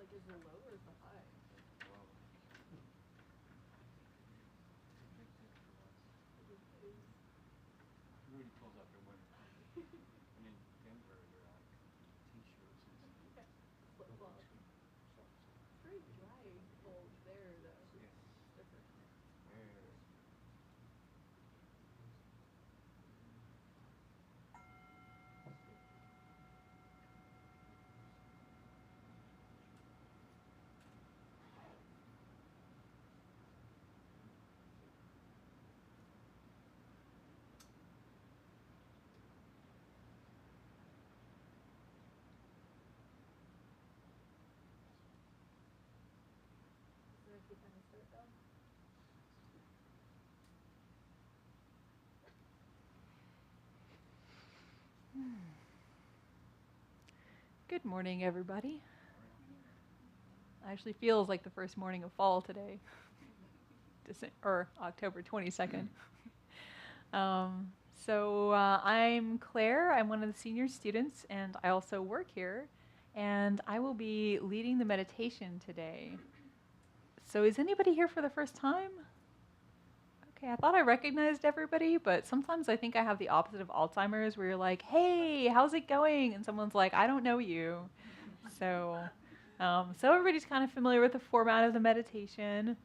Like, is the low or the high? Wow. Everybody pulls out their winter clothes. And in Denver, they're like t-shirts and Okay. Flip-flop. It's very dry cold there, though. yeah. It's different. Very. So if you kind of start down. Good morning, everybody. It actually feels like the first morning of fall today, or October 22nd. I'm Claire. I'm one of the senior students, and I also work here. And I will be leading the meditation today. So is anybody here for the first time? Okay, I thought I recognized everybody, but sometimes I think I have the opposite of Alzheimer's, where you're like, hey, how's it going? And someone's like, I don't know you. So everybody's kind of familiar with the format of the meditation.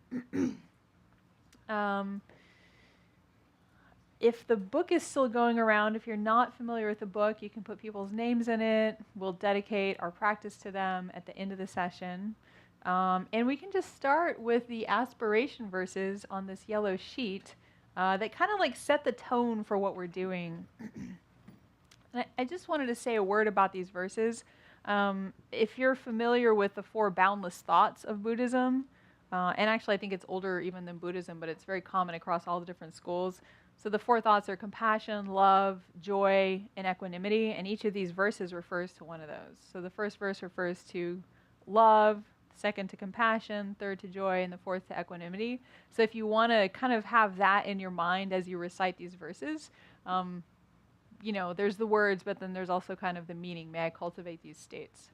If the book is still going around, if you're not familiar with the book, you can put people's names in it. We'll dedicate our practice to them at the end of the session. And we can just start with the aspiration verses on this yellow sheet that kind of like set the tone for what we're doing. And I just wanted to say a word about these verses. If you're familiar with the four boundless thoughts of Buddhism, and actually I think it's older even than Buddhism, but it's very common across all the different schools. So the four thoughts are compassion, love, joy, and equanimity, and each of these verses refers to one of those. So the first verse refers to love, second to compassion, third to joy, and the fourth to equanimity. So if you want to kind of have that in your mind as you recite these verses, there's the words, but then there's also kind of the meaning. May I cultivate these states?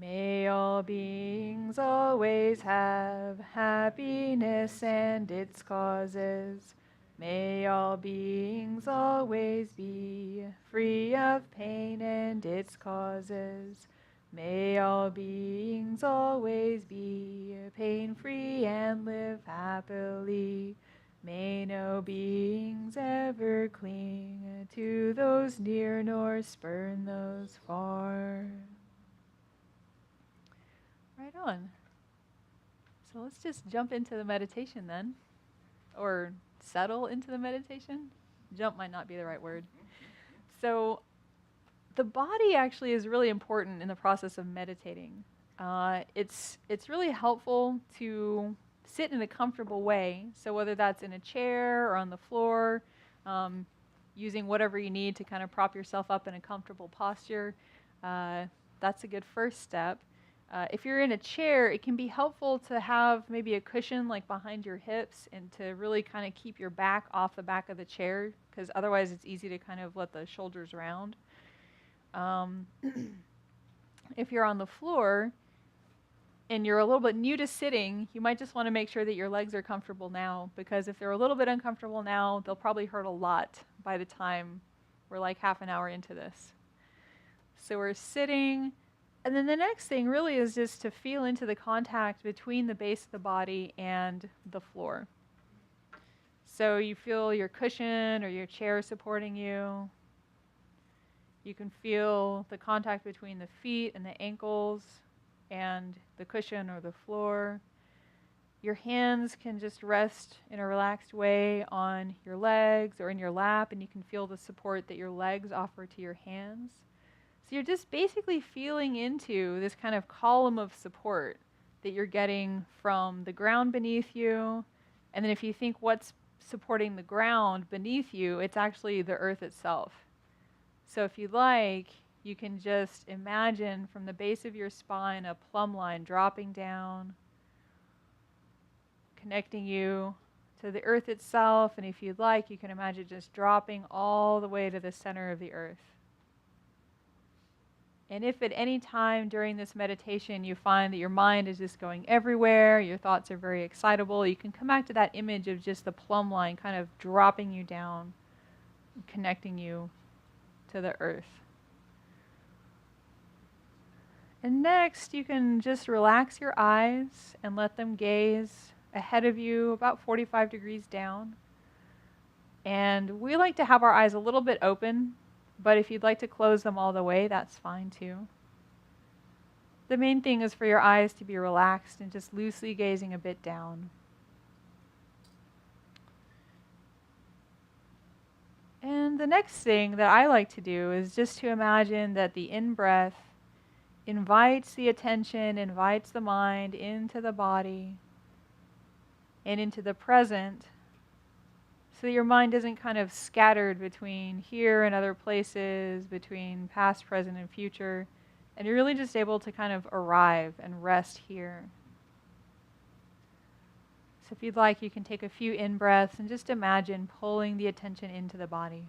May all beings always have happiness and its causes. May all beings always be free of pain and its causes. May all beings always be pain-free and live happily. May no beings ever cling to those near nor spurn those far. Right on. So let's just jump into the meditation then, or settle into the meditation. Jump might not be the right word. So the body actually is really important in the process of meditating. It's really helpful to sit in a comfortable way. So whether that's in a chair or on the floor, using whatever you need to kind of prop yourself up in a comfortable posture, that's a good first step. If you're in a chair, it can be helpful to have maybe a cushion like behind your hips and to really kind of keep your back off the back of the chair, because otherwise it's easy to kind of let the shoulders round. If you're on the floor and you're a little bit new to sitting, you might just want to make sure that your legs are comfortable now, because if they're a little bit uncomfortable now, they'll probably hurt a lot by the time we're like half an hour into this. So we're sitting. And then the next thing really is just to feel into the contact between the base of the body and the floor. So you feel your cushion or your chair supporting you. You can feel the contact between the feet and the ankles and the cushion or the floor. Your hands can just rest in a relaxed way on your legs or in your lap, and you can feel the support that your legs offer to your hands. So you're just basically feeling into this kind of column of support that you're getting from the ground beneath you. And then if you think what's supporting the ground beneath you, it's actually the earth itself. So if you like, you can just imagine from the base of your spine a plumb line dropping down, connecting you to the earth itself. And if you'd like, you can imagine just dropping all the way to the center of the earth. And if at any time during this meditation you find that your mind is just going everywhere, your thoughts are very excitable, you can come back to that image of just the plumb line kind of dropping you down, connecting you to the earth. And next, you can just relax your eyes and let them gaze ahead of you about 45 degrees down. And we like to have our eyes a little bit open, but if you'd like to close them all the way, that's fine too. The main thing is for your eyes to be relaxed and just loosely gazing a bit down. And the next thing that I like to do is just to imagine that the in-breath invites the attention, invites the mind into the body and into the present, so that your mind isn't kind of scattered between here and other places, between past, present, and future, and you're really just able to kind of arrive and rest here. So if you'd like, you can take a few in-breaths and just imagine pulling the attention into the body.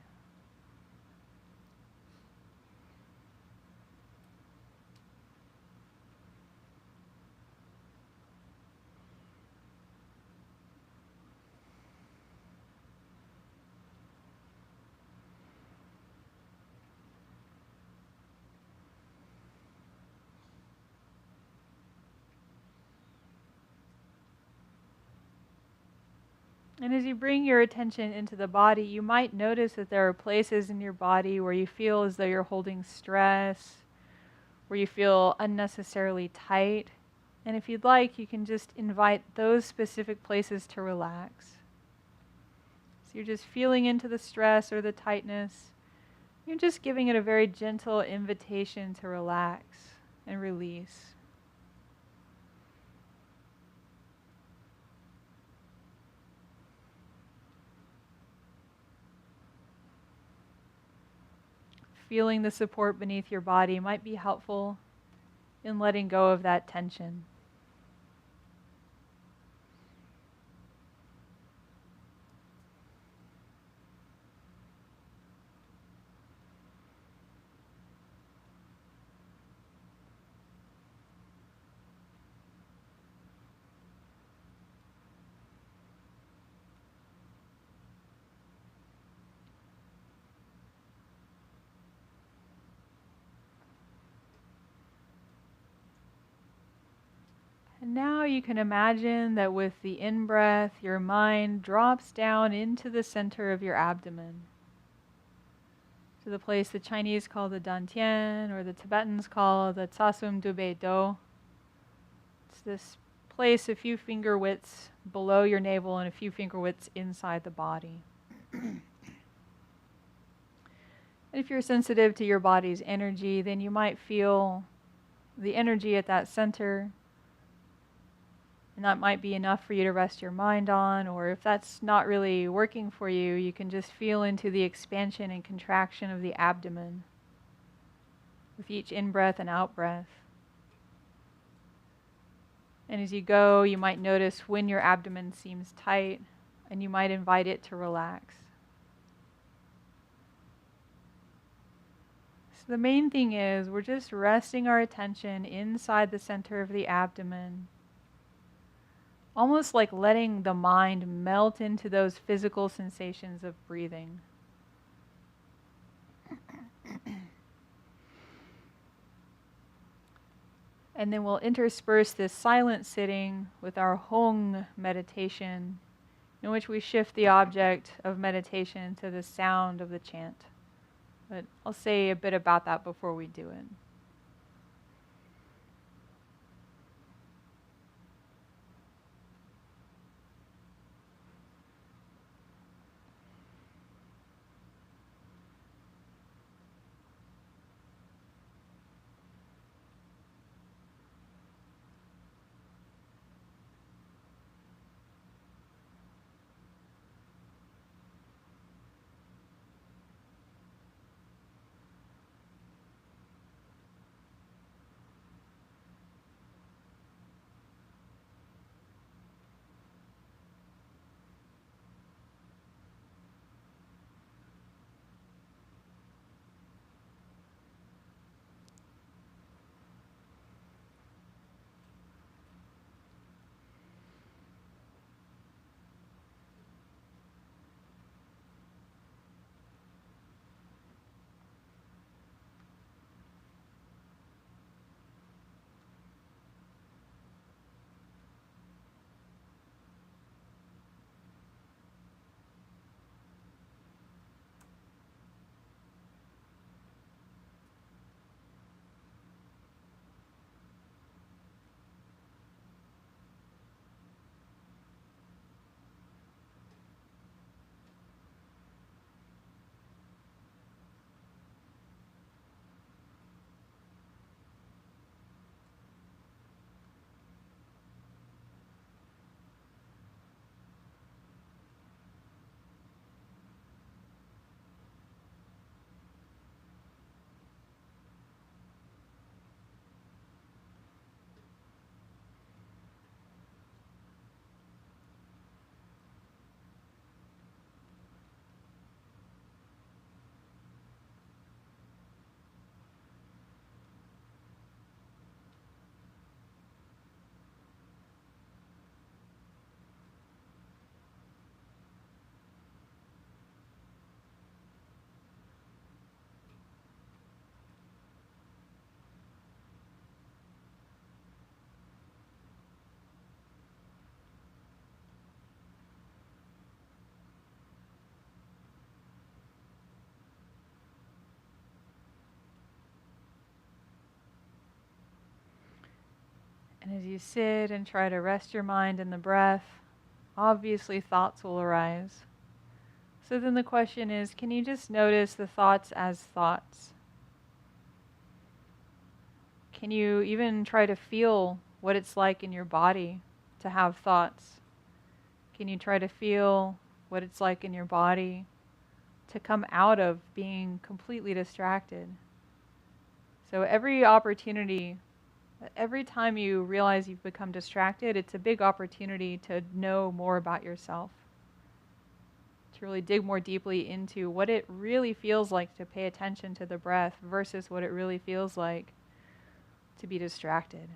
And as you bring your attention into the body, you might notice that there are places in your body where you feel as though you're holding stress, where you feel unnecessarily tight. And if you'd like, you can just invite those specific places to relax. So you're just feeling into the stress or the tightness. You're just giving it a very gentle invitation to relax and release. Feeling the support beneath your body might be helpful in letting go of that tension. And now you can imagine that with the in-breath, your mind drops down into the center of your abdomen, to the place the Chinese call the Dantian, or the Tibetans call the Tsasum Dube Do. It's this place a few finger widths below your navel and a few finger widths inside the body. And if you're sensitive to your body's energy, then you might feel the energy at that center. And that might be enough for you to rest your mind on, or if that's not really working for you, you can just feel into the expansion and contraction of the abdomen with each in-breath and out-breath. And as you go, you might notice when your abdomen seems tight, and you might invite it to relax. So the main thing is we're just resting our attention inside the center of the abdomen, almost like letting the mind melt into those physical sensations of breathing. And then we'll intersperse this silent sitting with our Hong meditation, in which we shift the object of meditation to the sound of the chant. But I'll say a bit about that before we do it. And as you sit and try to rest your mind in the breath, obviously thoughts will arise. So then the question is, can you just notice the thoughts as thoughts? Can you even try to feel what it's like in your body to have thoughts? Can you try to feel what it's like in your body to come out of being completely distracted? So every opportunity, every time you realize you've become distracted, it's a big opportunity to know more about yourself, to really dig more deeply into what it really feels like to pay attention to the breath versus what it really feels like to be distracted.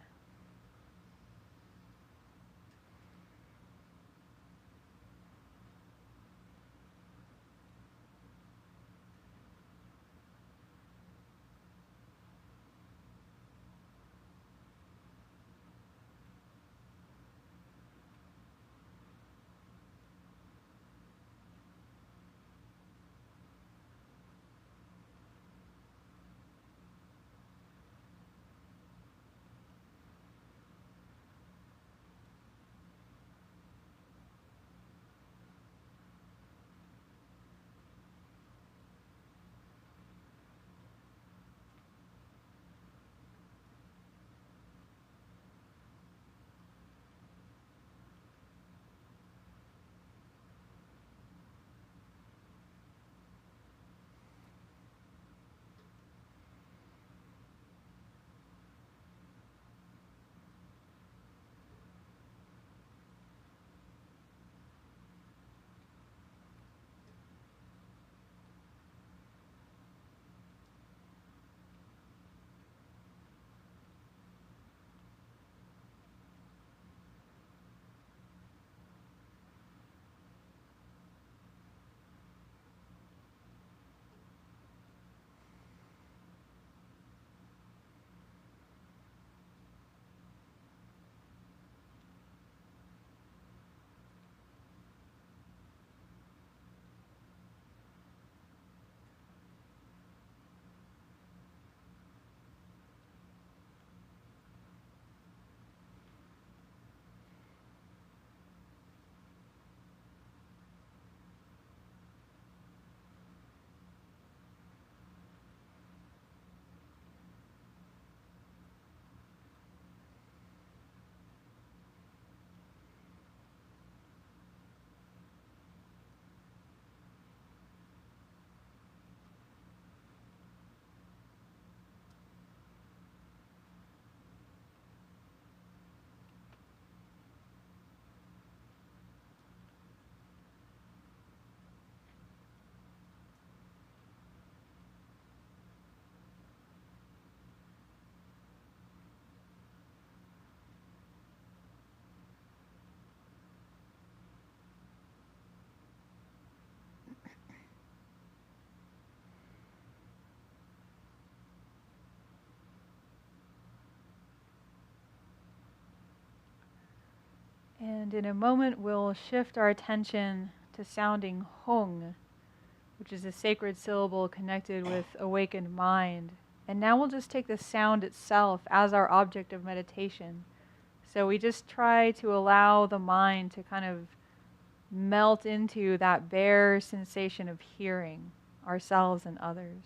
And in a moment, we'll shift our attention to sounding Hong, which is a sacred syllable connected with awakened mind. And now we'll just take the sound itself as our object of meditation. So we just try to allow the mind to kind of melt into that bare sensation of hearing ourselves and others.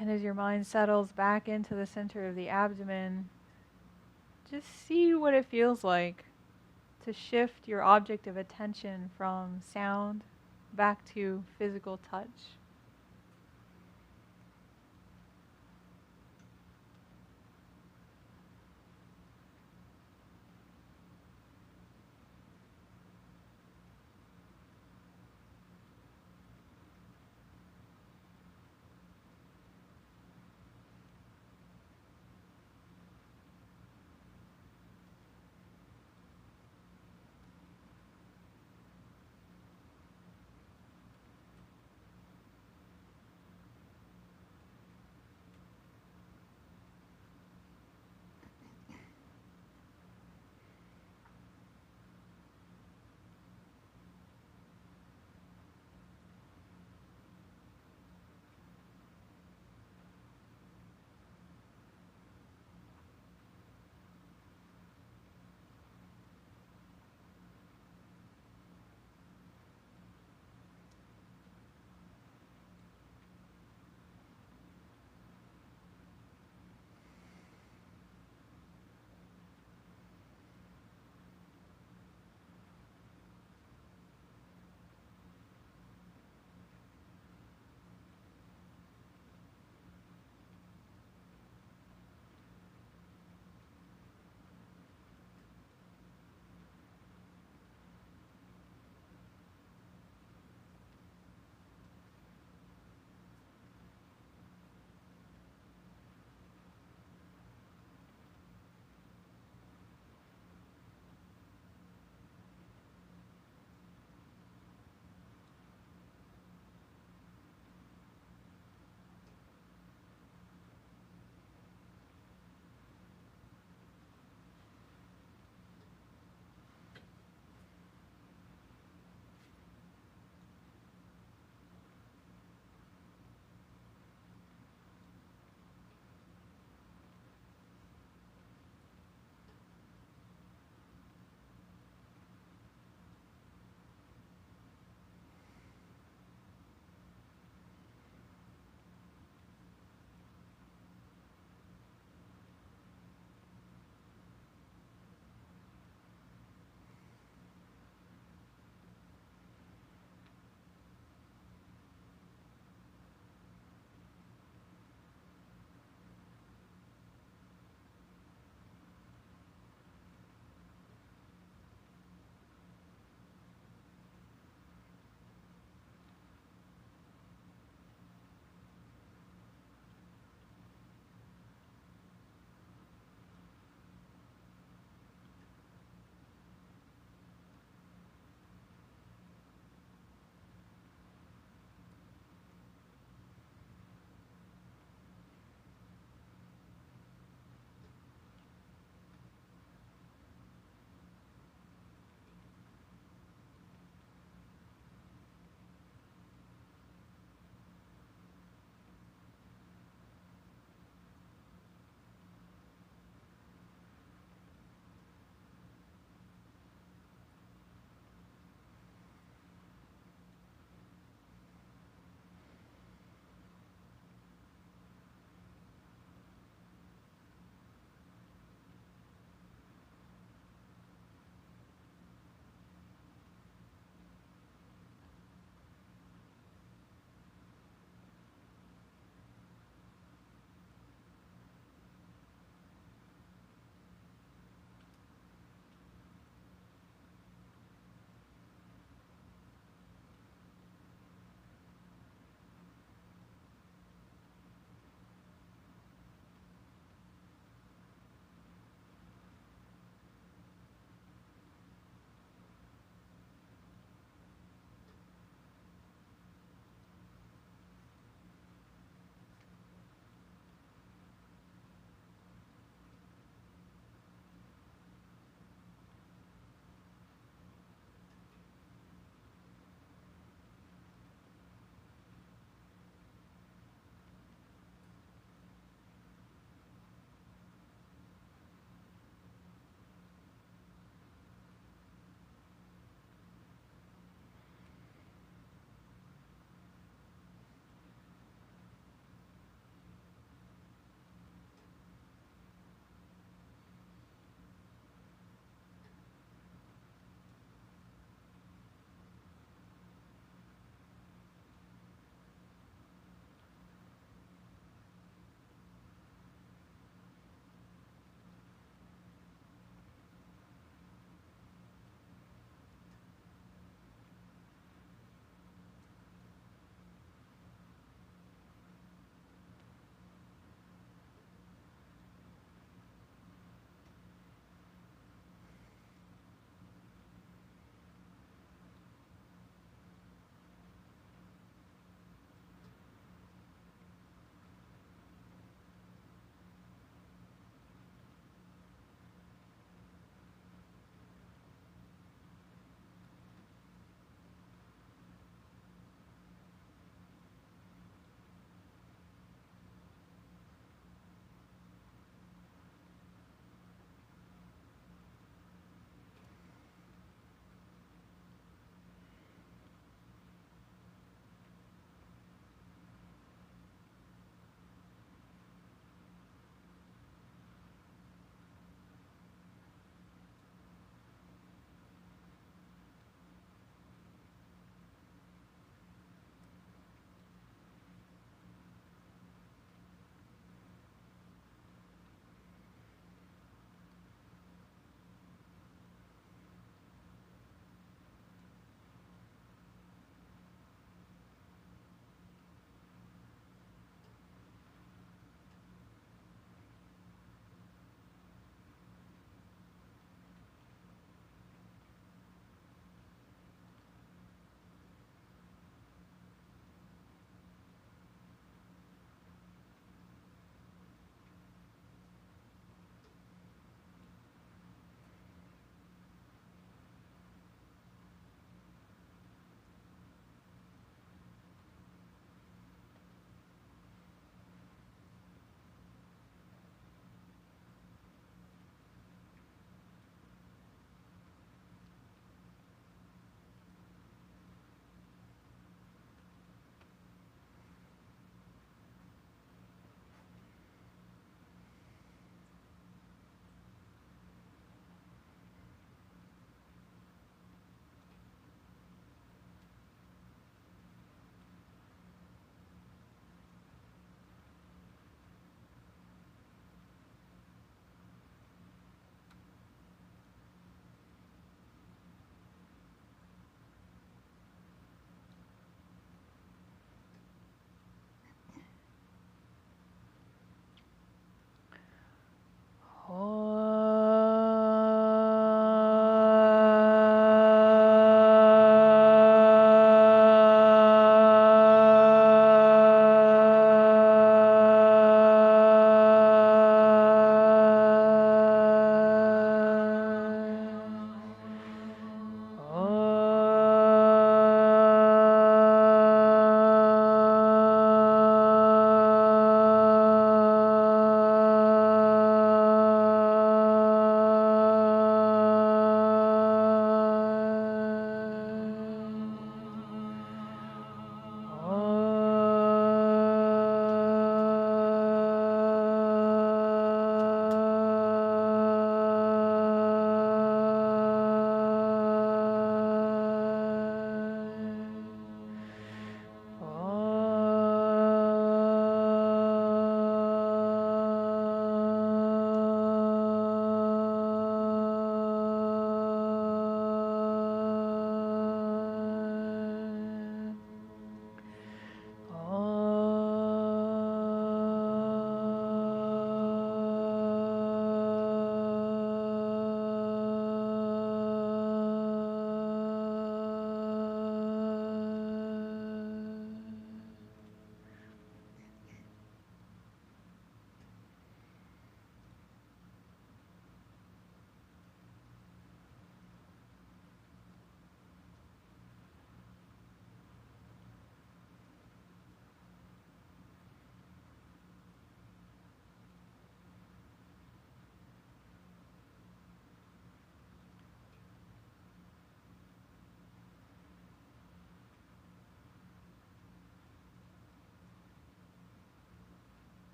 And as your mind settles back into the center of the abdomen, just see what it feels like to shift your object of attention from sound back to physical touch.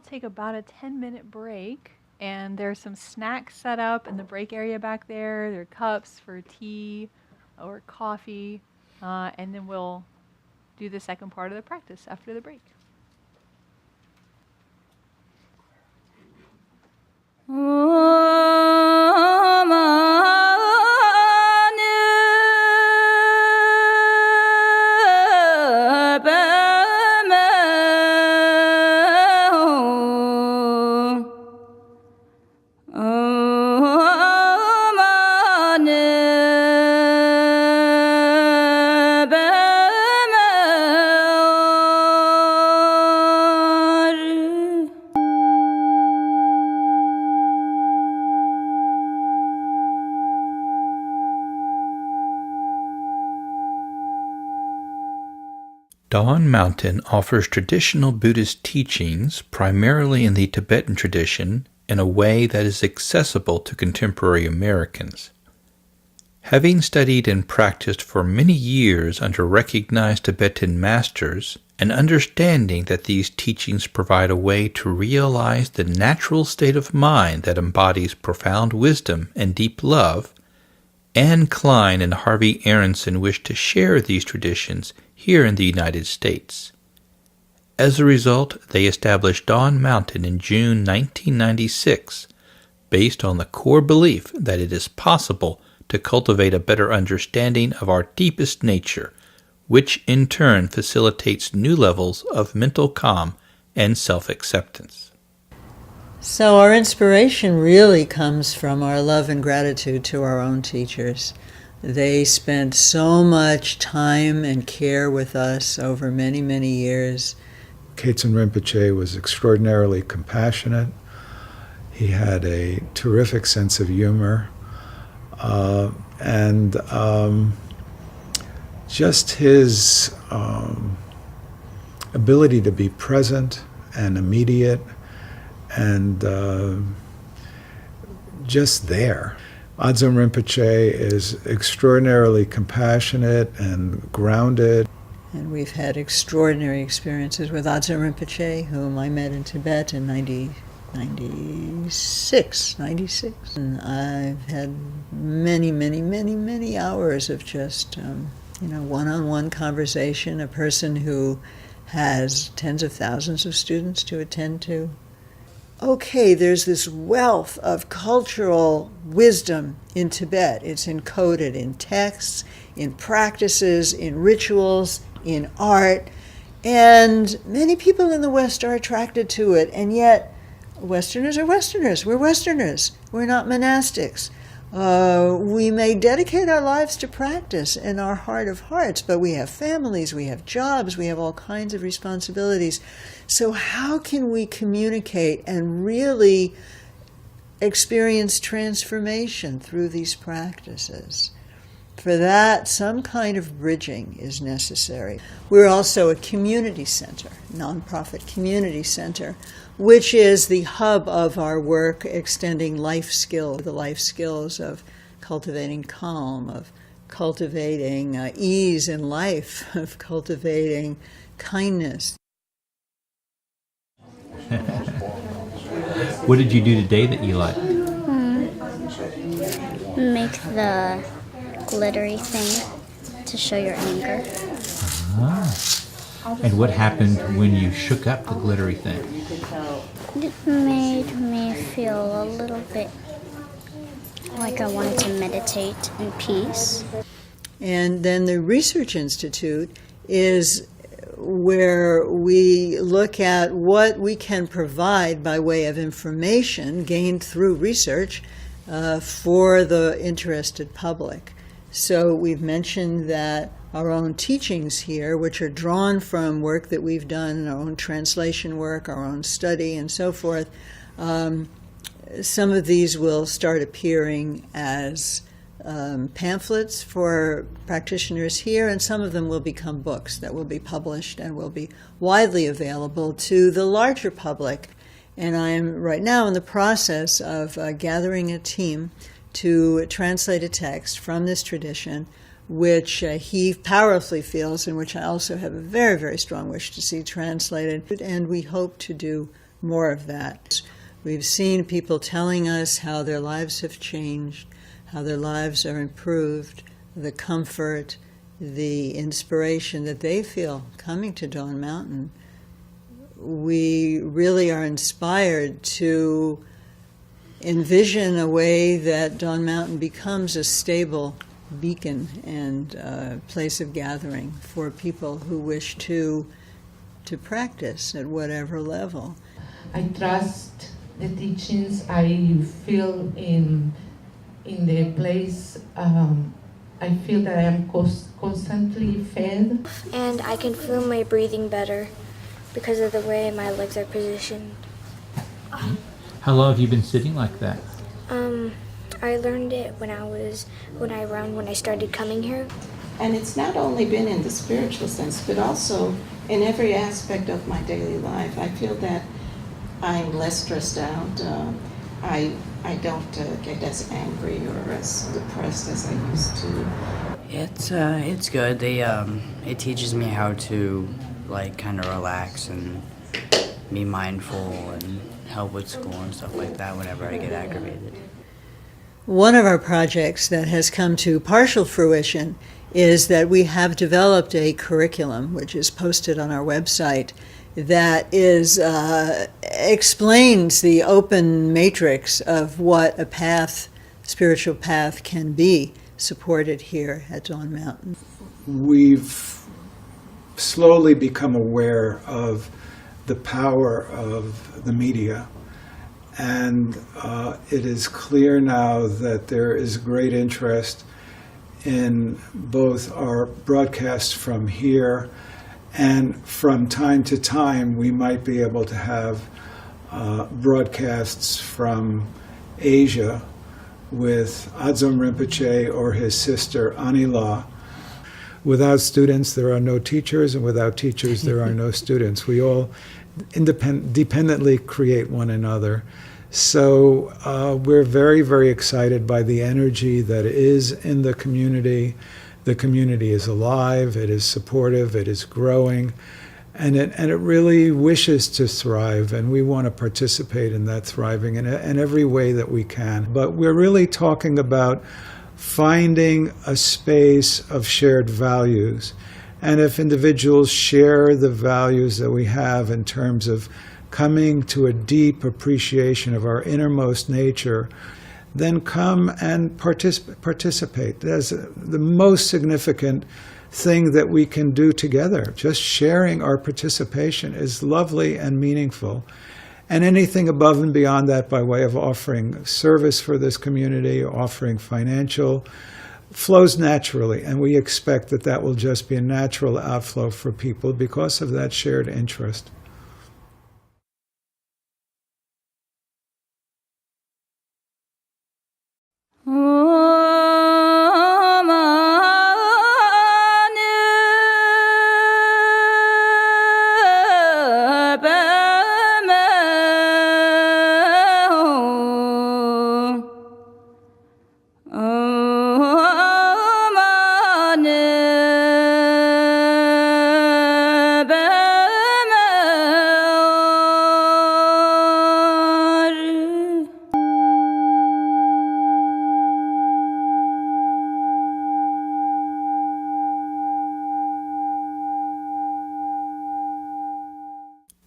take about a 10-minute break, and there's some snacks set up in the break area back there. There are cups for tea or coffee, and then we'll do the second part of the practice after the break. Dawn Mountain offers traditional Buddhist teachings primarily in the Tibetan tradition in a way that is accessible to contemporary Americans. Having studied and practiced for many years under recognized Tibetan masters, and understanding that these teachings provide a way to realize the natural state of mind that embodies profound wisdom and deep love, Anne Klein and Harvey Aronson wished to share these traditions here in the United States. As a result, they established Dawn Mountain in June 1996, based on the core belief that it is possible to cultivate a better understanding of our deepest nature, which in turn facilitates new levels of mental calm and self-acceptance. So our inspiration really comes from our love and gratitude to our own teachers. They spent so much time and care with us over many, many years. Khetsen Rinpoche was extraordinarily compassionate. He had a terrific sense of humor. And just his ability to be present and immediate and just there. Adzon Rinpoche is extraordinarily compassionate and grounded. And we've had extraordinary experiences with Adzon Rinpoche, whom I met in Tibet in 96. And I've had many hours of just, one-on-one conversation, a person who has tens of thousands of students to attend to. Okay, there's this wealth of cultural wisdom in Tibet. It's encoded in texts, in practices, in rituals, in art, and many people in the West are attracted to it, and yet Westerners are Westerners. We're Westerners. We're not monastics. We may dedicate our lives to practice in our heart of hearts, but we have families, we have jobs, we have all kinds of responsibilities. So how can we communicate and really experience transformation through these practices? For that, some kind of bridging is necessary. We're also a community center, nonprofit community center, which is the hub of our work extending life skills, the life skills of cultivating calm, of cultivating ease in life, of cultivating kindness. What did you do today that you liked? Make the glittery thing to show your anger. And what happened when you shook up the glittery thing? It made me feel a little bit like I wanted to meditate in peace. And then the Research Institute is where we look at what we can provide by way of information gained through research for the interested public. So we've mentioned that our own teachings here, which are drawn from work that we've done, our own translation work, our own study, and so forth, some of these will start appearing as pamphlets for practitioners here, and some of them will become books that will be published and will be widely available to the larger public. And I am right now in the process of gathering a team to translate a text from this tradition, which he powerfully feels, and which I also have a very, very strong wish to see translated. And we hope to do more of that. We've seen people telling us how their lives have changed, how their lives are improved, the comfort, the inspiration that they feel coming to Dawn Mountain. We really are inspired to envision a way that Dawn Mountain becomes a stable beacon and place of gathering for people who wish to practice at whatever level. I trust the teachings. I feel in the place. I feel that I am constantly fed. And I can feel my breathing better because of the way my legs are positioned. How long have you been sitting like that? I learned it when I started coming here. And it's not only been in the spiritual sense, but also in every aspect of my daily life. I feel that I'm less stressed out. I don't get as angry or as depressed as I used to. It's good. It teaches me how to kind of relax and be mindful and help with school and stuff like that whenever I get aggravated. One of our projects that has come to partial fruition is that we have developed a curriculum, which is posted on our website, that explains the open matrix of what a spiritual path can be supported here at Dawn Mountain. We've slowly become aware of the power of the media, and it is clear now that there is great interest in both our broadcasts from here, and from time to time we might be able to have broadcasts from Asia with Adzom Rinpoche or his sister Anila. Without students there are no teachers, and without teachers there are no students. We all dependently create one another. So we're very, very excited by the energy that is in the community. The community is alive, it is supportive, it is growing, and it really wishes to thrive, and we want to participate in that thriving in every way that we can. But we're really talking about finding a space of shared values. And if individuals share the values that we have in terms of coming to a deep appreciation of our innermost nature, then come and participate. That's the most significant thing that we can do together. Just sharing our participation is lovely and meaningful. And anything above and beyond that, by way of offering service for this community, offering financial, flows naturally. And we expect that that will just be a natural outflow for people because of that shared interest.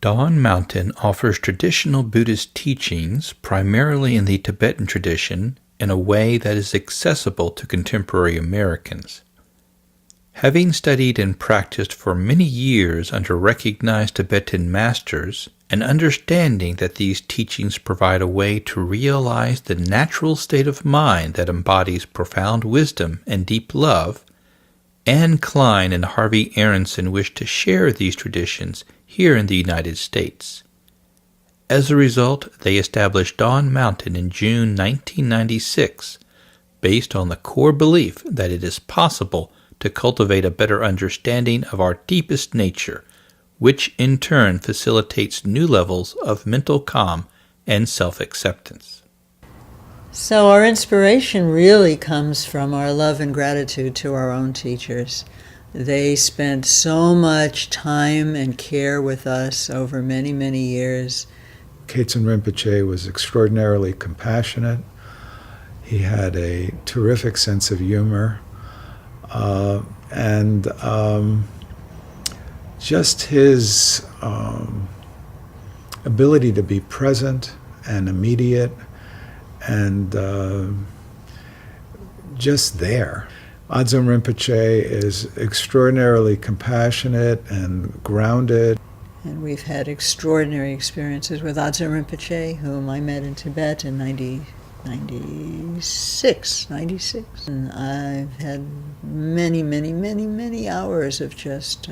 Dawn Mountain offers traditional Buddhist teachings primarily in the Tibetan tradition in a way that is accessible to contemporary Americans. Having studied and practiced for many years under recognized Tibetan masters, and understanding that these teachings provide a way to realize the natural state of mind that embodies profound wisdom and deep love, Anne Klein and Harvey Aronson wished to share these traditions here in the United States. As a result, they established Dawn Mountain in June 1996, based on the core belief that it is possible to cultivate a better understanding of our deepest nature, which in turn facilitates new levels of mental calm and self-acceptance. So our inspiration really comes from our love and gratitude to our own teachers. They spent so much time and care with us over many, many years Khetsen Rinpoche was extraordinarily compassionate. He had a terrific sense of humor, and just his ability to be present and immediate and just there. Adzom Rinpoche is extraordinarily compassionate and grounded. And we've had extraordinary experiences with Adzom Rinpoche, whom I met in Tibet in 96. And I've had many, many, many, many hours of just,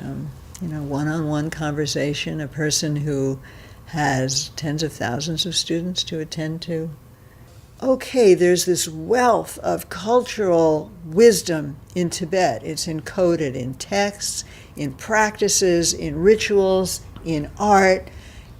one-on-one conversation, a person who has tens of thousands of students to attend to. Okay, there's this wealth of cultural wisdom in Tibet. It's encoded in texts, in practices, in rituals, in art,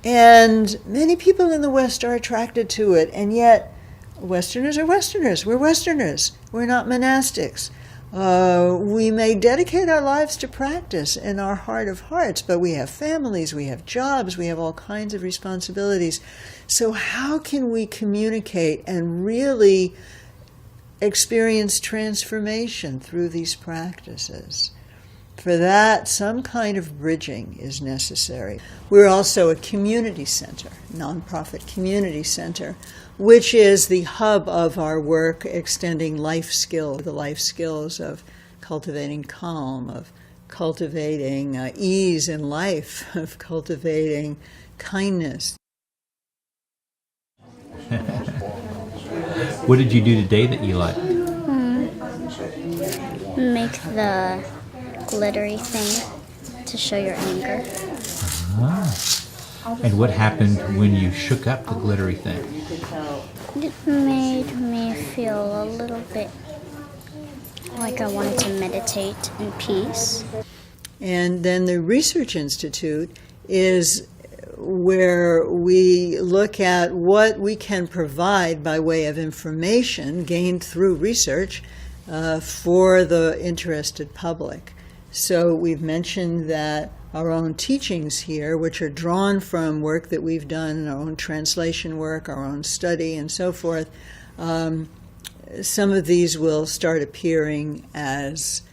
and many people in the West are attracted to it, and yet Westerners are Westerners. We're Westerners. We're not monastics. We may dedicate our lives to practice in our heart of hearts, but we have families, we have jobs, we have all kinds of responsibilities. So how can we communicate and really experience transformation through these practices? For that, some kind of bridging is necessary. We're also a community center, nonprofit community center, which is the hub of our work extending life skills, the life skills of cultivating calm, of cultivating ease in life, of cultivating kindness. What did you do today that you liked? Make the glittery thing to show your anger. And what happened when you shook up the glittery thing? It made me feel a little bit like I wanted to meditate in peace. And then the Research Institute is where we look at what we can provide by way of information gained through research for the interested public. So we've mentioned that our own teachings here, which are drawn from work that we've done, our own translation work, our own study, and so forth, some of these will start appearing as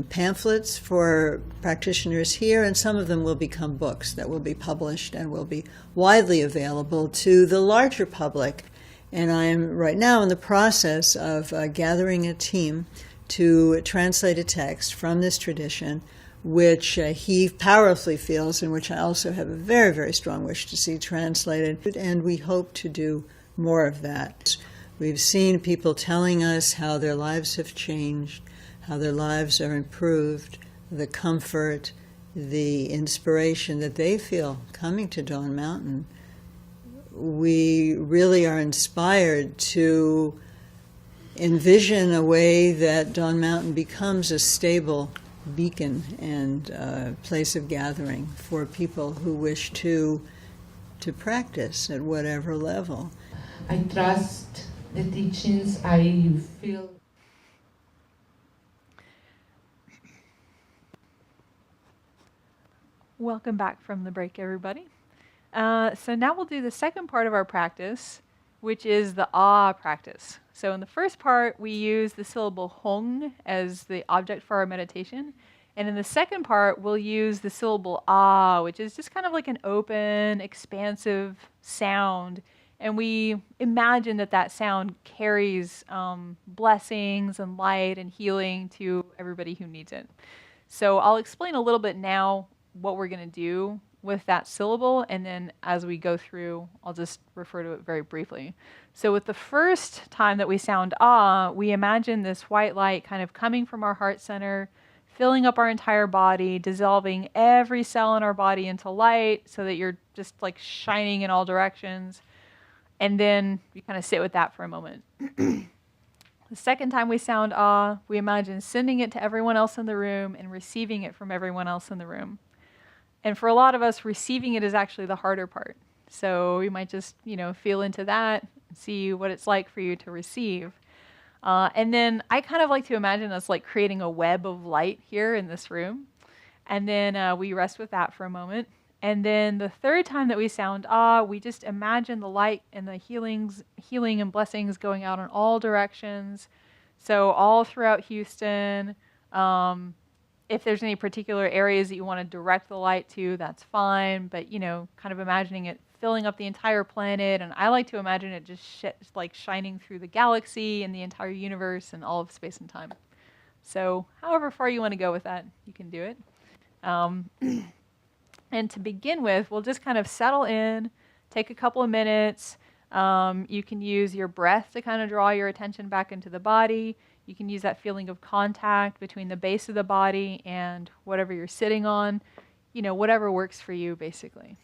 pamphlets for practitioners here, and some of them will become books that will be published and will be widely available to the larger public. And I am right now in the process of gathering a team to translate a text from this tradition, which he powerfully feels, and which I also have a very, very strong wish to see translated. And we hope to do more of that. We've seen people telling us how their lives have changed, how their lives are improved, the comfort, the inspiration that they feel coming to Dawn Mountain. We really are inspired to envision a way that Dawn Mountain becomes a stable beacon and place of gathering for people who wish to practice at whatever level. I trust the teachings. I feel. Welcome back from the break, everybody. So now we'll do the second part of our practice, which is the ah practice. So in the first part, we use the syllable hong as the object for our meditation. And in the second part, we'll use the syllable ah, which is just kind of like an open, expansive sound. And we imagine that that sound carries blessings and light and healing to everybody who needs it. So I'll explain a little bit now what we're going to do with that syllable, and then as we go through, I'll just refer to it very briefly. So with the first time that we sound ah, we imagine this white light kind of coming from our heart center, filling up our entire body, dissolving every cell in our body into light so that you're just like shining in all directions. And then you kind of sit with that for a moment. The second time we sound ah, we imagine sending it to everyone else in the room and receiving it from everyone else in the room. And for a lot of us, receiving it is actually the harder part. So you might just, feel into that, see what it's like for you to receive. And then I kind of like to imagine us like creating a web of light here in this room. And then we rest with that for a moment. And then the third time that we sound ah, we just imagine the light and the healing and blessings going out in all directions. So all throughout Houston. If there's any particular areas that you want to direct the light to, that's fine. But, kind of imagining it filling up the entire planet. And I like to imagine it just like shining through the galaxy and the entire universe and all of space and time. So however far you want to go with that, you can do it. And to begin with, we'll just kind of settle in, take a couple of minutes. You can use your breath to kind of draw your attention back into the body. You can use that feeling of contact between the base of the body and whatever you're sitting on. Whatever works for you, basically.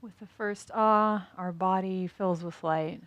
With the first ah, our body fills with light.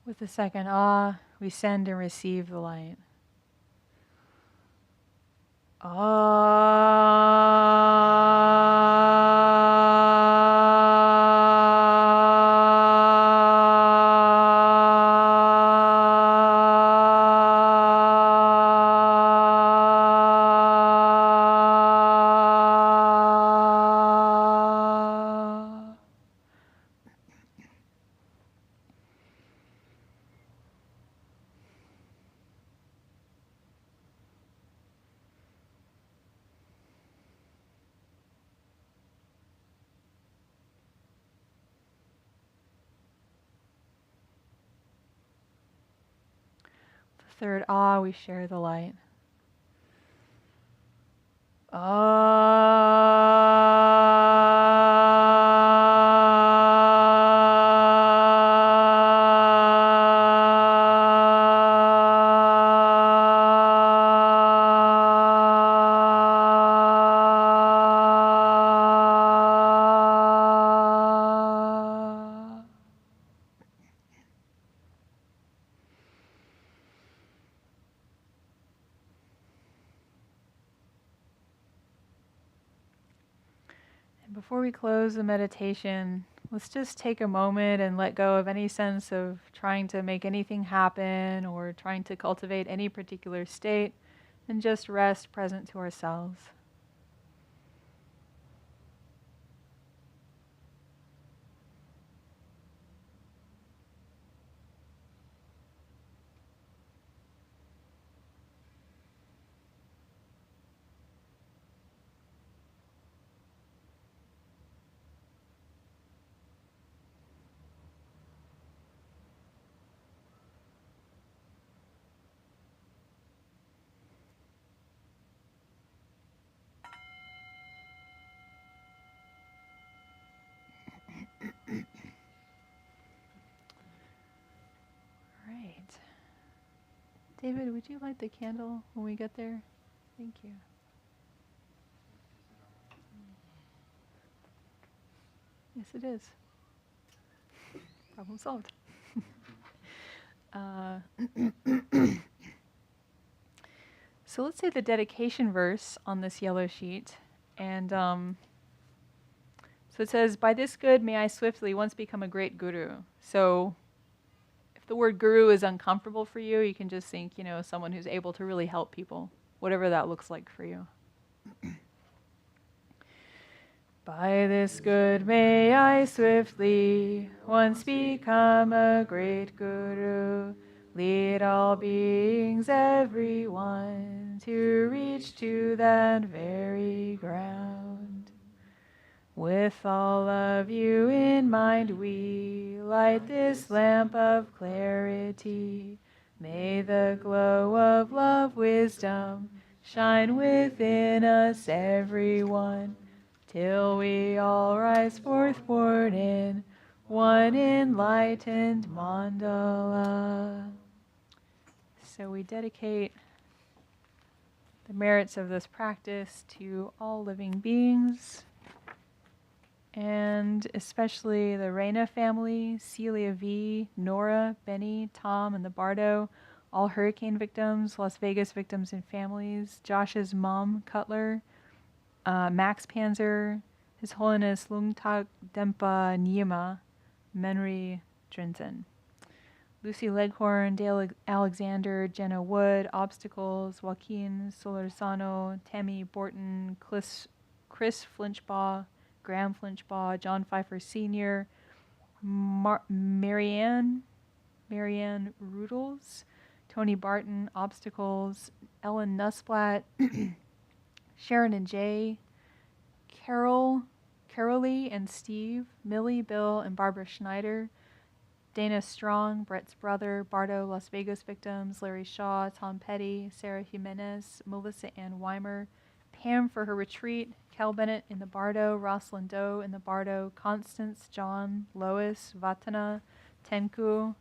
With the second ah, we send and receive the light. Third ah, we share the light. Before we close the meditation, let's just take a moment and let go of any sense of trying to make anything happen or trying to cultivate any particular state, and just rest present to ourselves. David, would you light the candle when we get there? Thank you. Yes, it is. Problem solved. So let's say the dedication verse on this yellow sheet. And so it says, by this good may I swiftly once become a great guru. So if the word guru is uncomfortable for you, you can just think, someone who's able to really help people, whatever that looks like for you. By this good may I swiftly once become a great guru, lead all beings, everyone, to reach to that very ground. With all of you in mind we light this lamp of clarity. May the glow of love, wisdom, shine within us everyone, till we all rise forth born in one enlightened mandala. So we dedicate the merits of this practice to all living beings, and especially the Reina family, Celia V, Nora, Benny, Tom, and the Bardo, all hurricane victims, Las Vegas victims and families, Josh's mom, Cutler, Max Panzer, His Holiness Lungtak Dempa Nyima, Menri Drinzen, Lucy Leghorn, Dale Alexander, Jenna Wood, Obstacles, Joaquin Solorzano, Tammy Borton, Chris Flinchbaugh, Graham Flinchbaugh, John Pfeiffer Sr., Marianne Rudels, Tony Barton, Obstacles, Ellen Nussblatt, Sharon and Jay, Carolee and Steve, Millie, Bill, and Barbara Schneider, Dana Strong, Brett's brother, Bardo, Las Vegas victims, Larry Shaw, Tom Petty, Sarah Jimenez, Melissa Ann Weimer, Pam for her retreat, Cal Bennett in the Bardo, Rosalind Doe in the Bardo, Constance, John, Lois, Vatana, Tenku,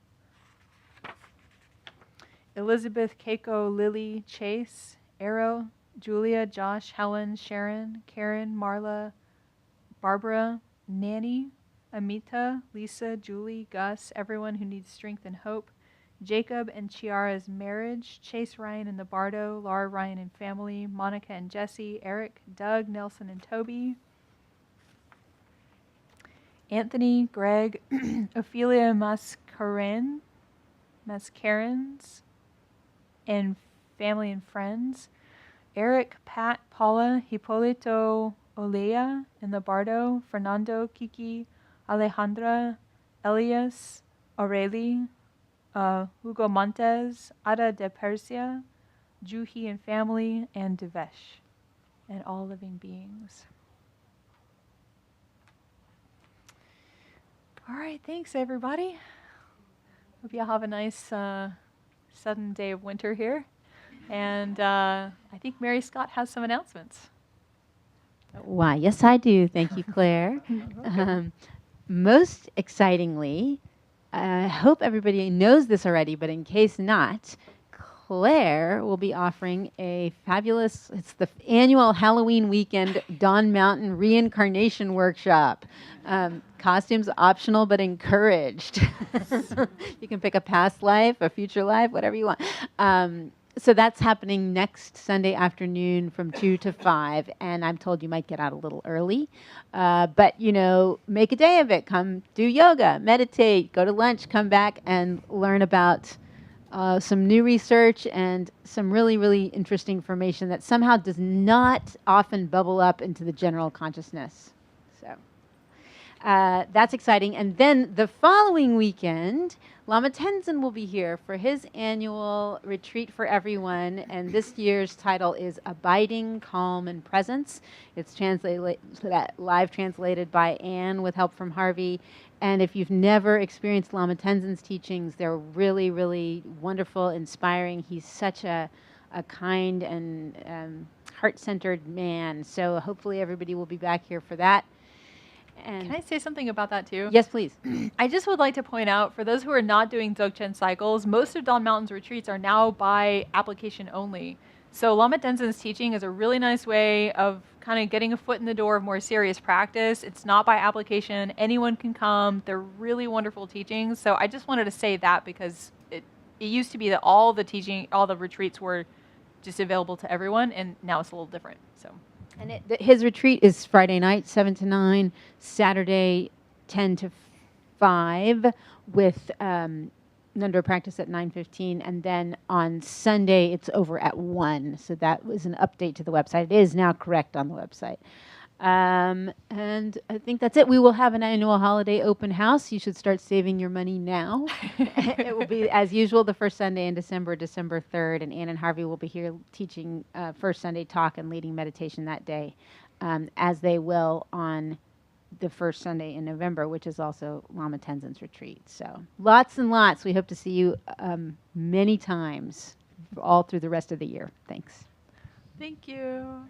Elizabeth, Keiko, Lily, Chase, Arrow, Julia, Josh, Helen, Sharon, Karen, Marla, Barbara, Nanny, Amita, Lisa, Julie, Gus, everyone who needs strength and hope, Jacob and Chiara's marriage, Chase Ryan and the Bardo, Laura Ryan and family, Monica and Jesse, Eric, Doug, Nelson and Toby, Anthony, Greg, Ophelia Mascarens, and family and friends, Eric, Pat, Paula, Hipólito, Olea in the Bardo, Fernando, Kiki, Alejandra, Elias, Aureli, Hugo Montes, Ada de Persia, Juhi and family, and Devesh, and all living beings. All right, thanks everybody. Hope you all have a nice sudden day of winter here. And I think Mary Scott has some announcements. Why, yes, I do. Thank you, Claire. Most excitingly, I hope everybody knows this already, but in case not, Claire will be offering a fabulous, it's the annual Halloween weekend Dawn Mountain Reincarnation Workshop. Costumes optional, but encouraged. You can pick a past life, a future life, whatever you want. So that's happening next Sunday afternoon from 2 to 5, and I'm told you might get out a little early. But, make a day of it. Come do yoga, meditate, go to lunch, come back and learn about some new research and some really, really interesting information that somehow does not often bubble up into the general consciousness. So that's exciting. And then the following weekend, Lama Tenzin will be here for his annual retreat for everyone, and this year's title is Abiding Calm and Presence. It's live translated by Anne with help from Harvey. And if you've never experienced Lama Tenzin's teachings, they're really, really wonderful, inspiring. He's such a kind and heart-centered man. So hopefully everybody will be back here for that. And Can I say something about that too? yes, please. I just would like to point out, for those who are not doing Dzogchen cycles, most of Dawn Mountain's retreats are now by application only. So Lama Tenzin's teaching is a really nice way of kind of getting a foot in the door of more serious practice. It's not by application. Anyone can come. They're really wonderful teachings. So I just wanted to say that because it used to be that all the retreats were just available to everyone, and now it's a little different. So. And his retreat is Friday night, 7 to 9, Saturday, 10 to 5, with Nundro practice at 9:15, and then on Sunday it's over at 1. So that was an update to the website. It is now correct on the website. And I think that's it. We will have an annual holiday open house. You should start saving your money now. It will be, as usual, the first Sunday in December, December 3rd, and Ann and Harvey will be here teaching first Sunday talk and leading meditation that day, as they will on the first Sunday in November, which is also Lama Tenzin's retreat. So lots and lots. We hope to see you many times all through the rest of the year. Thanks. Thank you.